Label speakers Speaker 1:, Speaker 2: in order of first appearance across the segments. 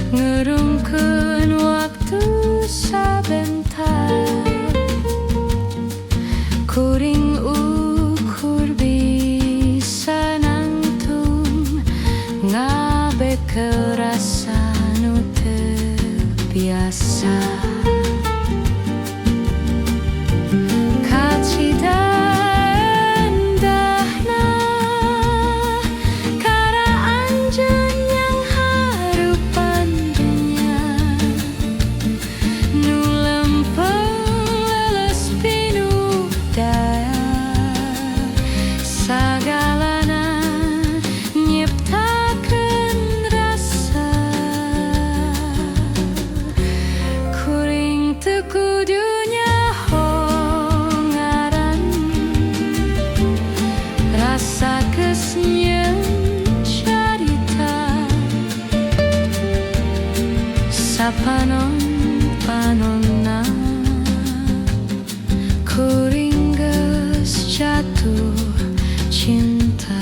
Speaker 1: ngerungkeun waktu sabentar, kuring ukur bisa nangtung ngabeke rasa nu teu biasa. Panon-panonna kuring geus jatuh cinta.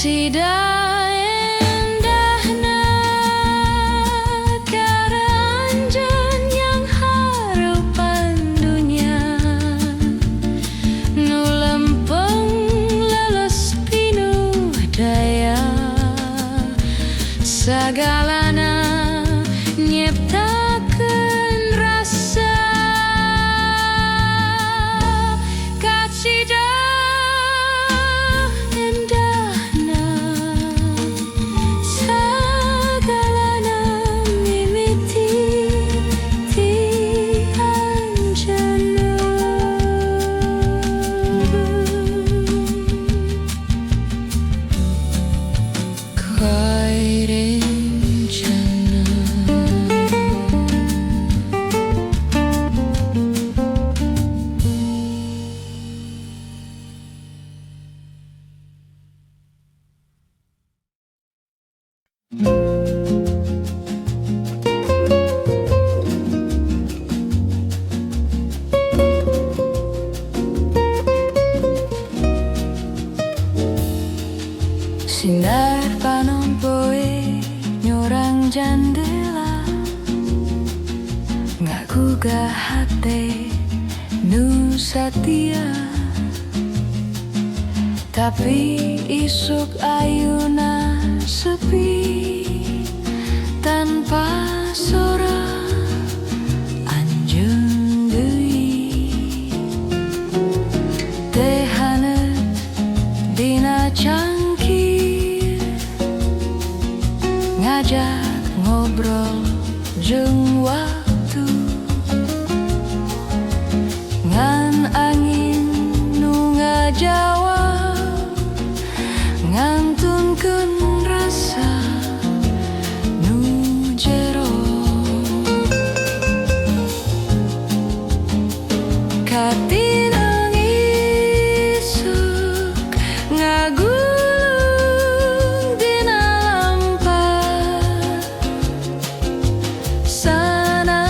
Speaker 1: Sida endahna karanjan yang harapan dunia, nu lempeng leles pinuh daya, sagalana nyiptakeun rasa. Katsida sinar panon poe nyorang jandela, ngagugah hate nu satia, tapi isuk ayuna sepi tanpa sora anjeun deui. Teh haneut dina cangkir ngajak ngobrol jeung waktu, ngan angin nu ngajawab ngantunkeun rasa nu jero. Katinang isuk ngagulung dina lampah, sana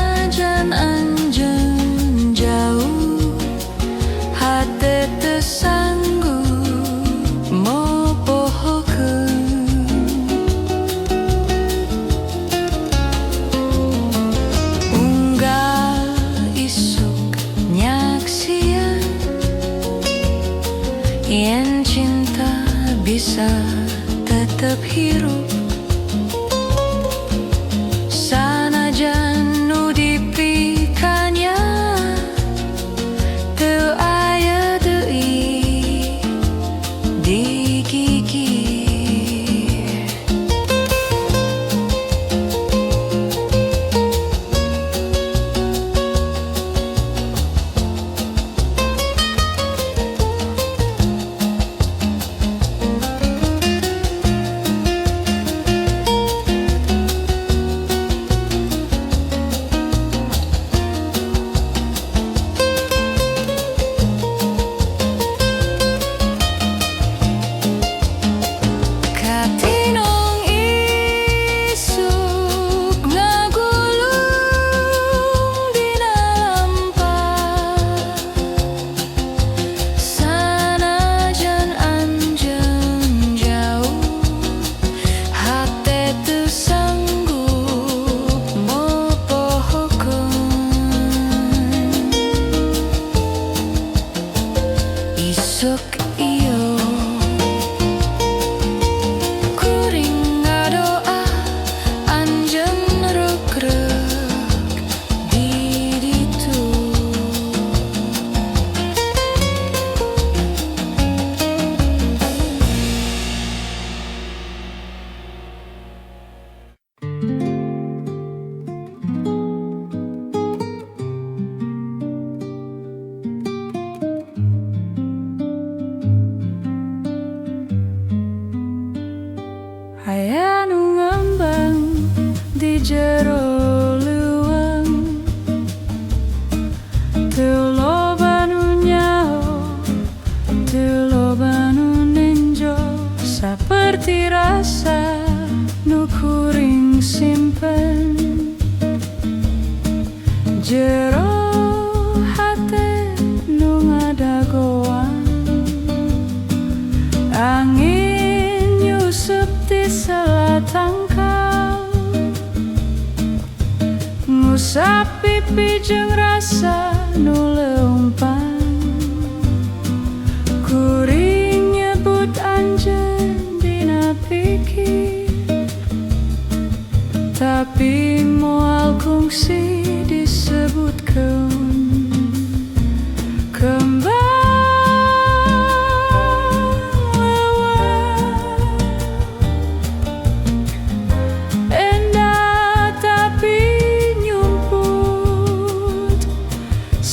Speaker 1: jero luweng telo banu nyao telo banu ninjo seperti rasa nu kuring simpen jero hate nu ngadagoan angin nyusup di selatan kau ngusap pipi jeung rasa nu leumpan kuring nyebut anjeun dina pikir tapi moal kungsi disebutkeun kembang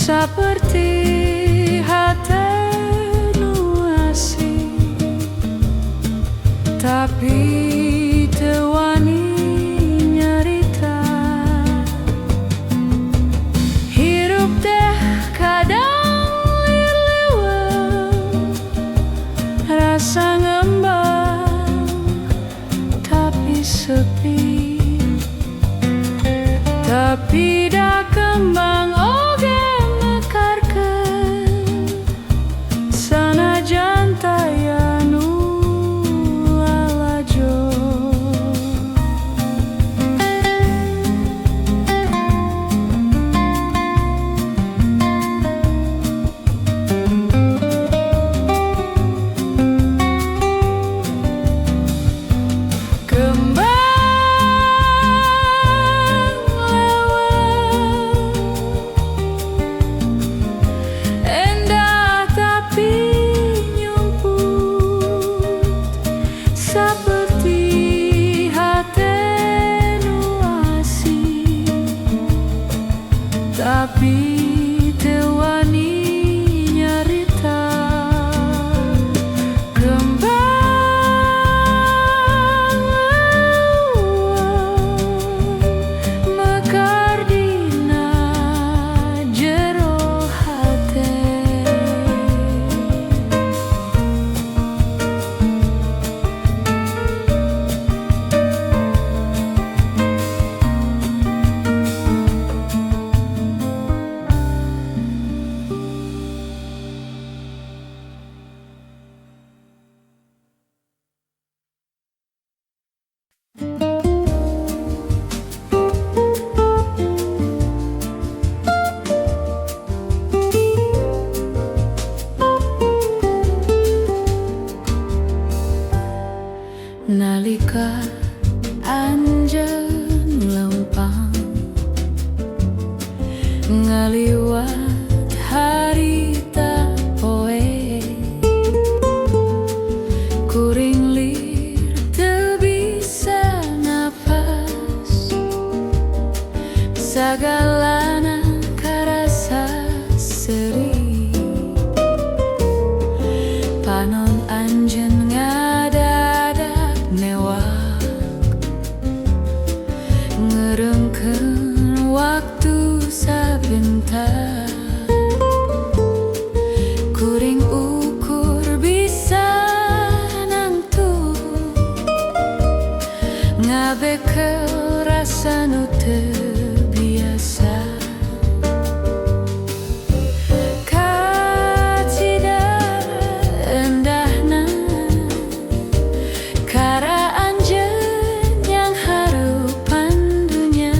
Speaker 1: seperti hati nu asih tapi teu wani nyarita hirup teh kadang lileuweung rasa ngembang tapi sepi tapi da kembang tapi teu wani nyarita kembang mekar dina jero hate nalika anjeun lempang ngaliwat harita poe kuring lir teu bisa napas sagalana karasa seri panon anjeun ngerengkeun waktu sabentar kuring ukur bisa nangtu ngabekel rasa nu teu biasa kacida endahna kara anjeun yang harupan dunya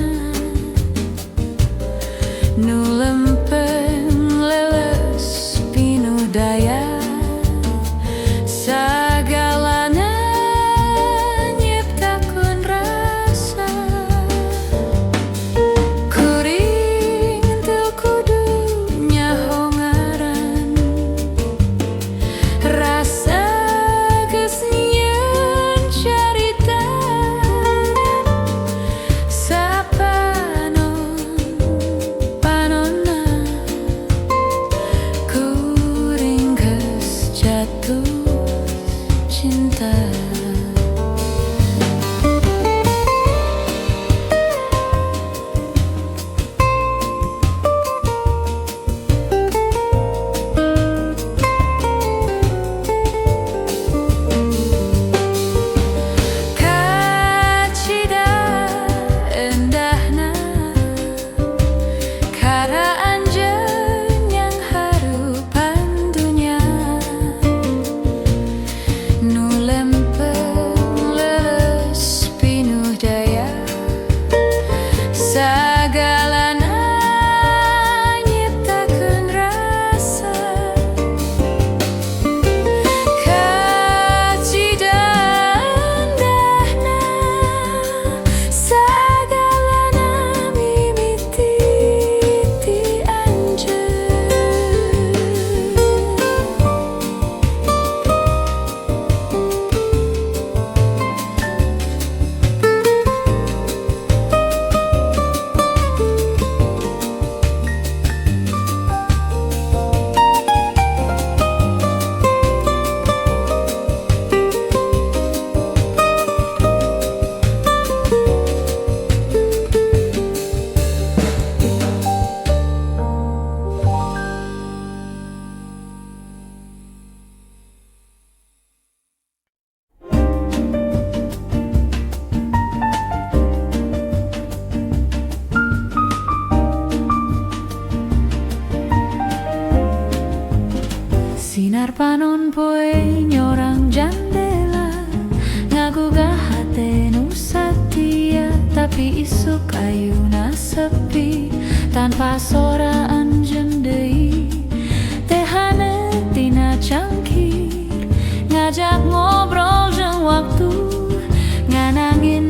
Speaker 1: panon poe nyorang jandela ngagugah hate nu satia, tapi isuk ayuna sepi tanpa soraan jendei. Tehane tina cangkir ngajak ngobrol jeung waktu nganangin